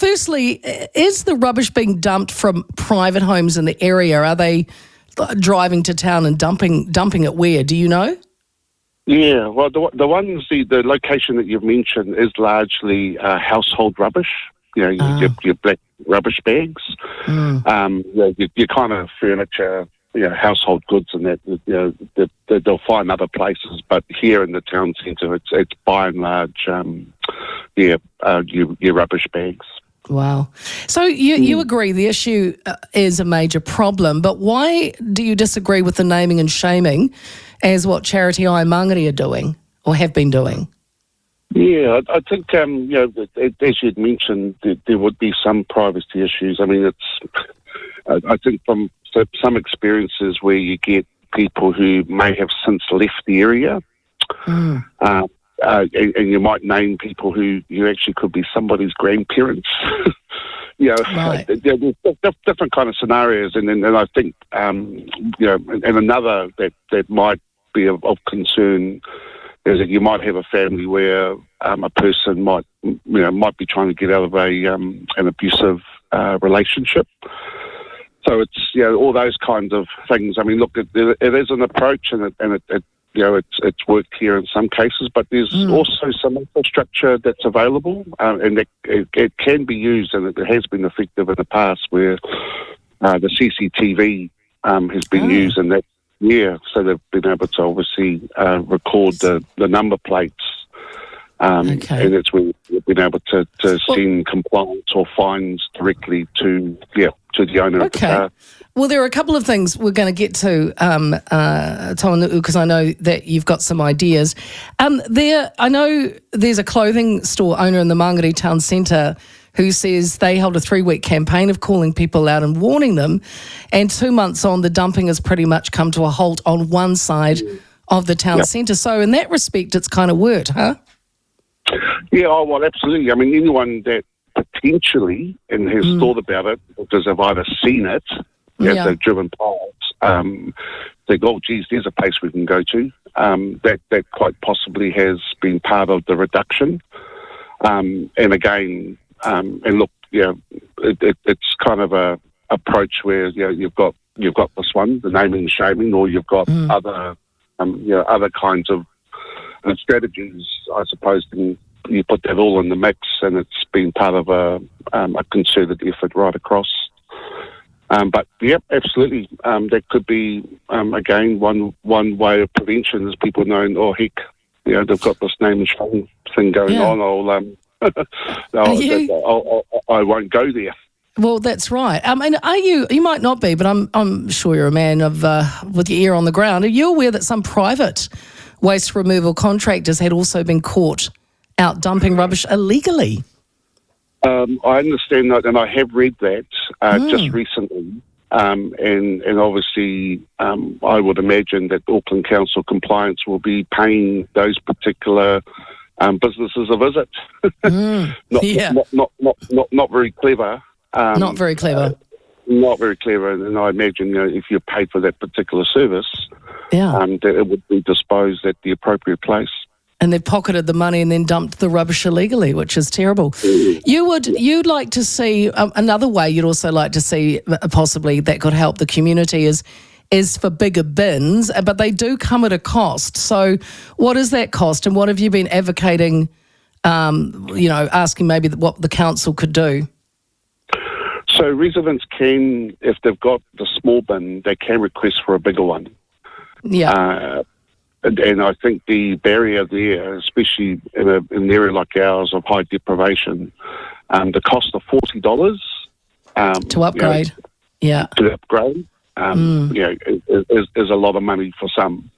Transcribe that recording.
firstly, is the rubbish being dumped from private homes in the area? Are they driving to town and dumping it where? Do you know? Yeah, well, the location that you've mentioned is largely household rubbish. Your black rubbish bags, your kind of furniture, household goods, and that. They'll find other places, but here in the town centre, it's by and large, your rubbish bags. Wow. So you agree the issue is a major problem, but why do you disagree with the naming and shaming as what Charity I Mangere are doing or have been doing? Yeah, I think, as you'd mentioned, there would be some privacy issues. I mean, I think from some experiences where you get people who may have since left the area, and you might name people who you actually could be somebody's grandparents. Right. There's different kind of scenarios, and I think, and another that might be of concern is that you might have a family where a person might be trying to get out of an abusive relationship. So it's all those kinds of things. I mean, look, it is an approach, and it's worked here in some cases, but there's also some infrastructure that's available, and it can be used, and it has been effective in the past where the CCTV has been used, and that. Yeah, so they've been able to obviously record the number plates, and that's where we've been able to send compliance or fines directly to the owner of the car. Well, there are a couple of things we're going to get to, Tauanu'u, because I know that you've got some ideas. I know there's a clothing store owner in the Mangere town centre who says they held a 3-week campaign of calling people out and warning them, and 2 months on, the dumping has pretty much come to a halt on one side of the town centre. So in that respect, it's kind of worked, huh? Yeah, well, absolutely. I mean, anyone that potentially and has thought about it, because they've either seen it, they've driven past, think, oh, geez, there's a place we can go to. That quite possibly has been part of the reduction. And again, and look, it's kind of a approach where you've got this one, the naming and shaming, or you've got other kinds of strategies, I suppose. And you put that all in the mix, and it's been part of a concerted effort right across. But absolutely, that could be again one way of prevention is people knowing, oh heck, they've got this name and shame thing going on. I won't go there. Well, that's right. I mean, you might not be, but I'm sure you're a man of with your ear on the ground. Are you aware that some private waste removal contractors had also been caught out dumping rubbish illegally? I understand that, and I have read that just recently. And obviously, I would imagine that Auckland Council Compliance will be paying those particular businesses a visit. Not very clever. Not very clever. Not very clever, and I imagine if you're paid for that particular service, that it would be disposed at the appropriate place. And they've pocketed the money and then dumped the rubbish illegally, which is terrible. You'd like to see another way. You'd also like to see possibly that could help the community is for bigger bins, but they do come at a cost. So what is that cost, and what have you been advocating, asking maybe what the council could do? So residents can, if they've got the small bin, they can request for a bigger one. Yeah. And I think the barrier there, especially in an area like ours of high deprivation, the cost of $40 to upgrade. To upgrade. Is a lot of money for some.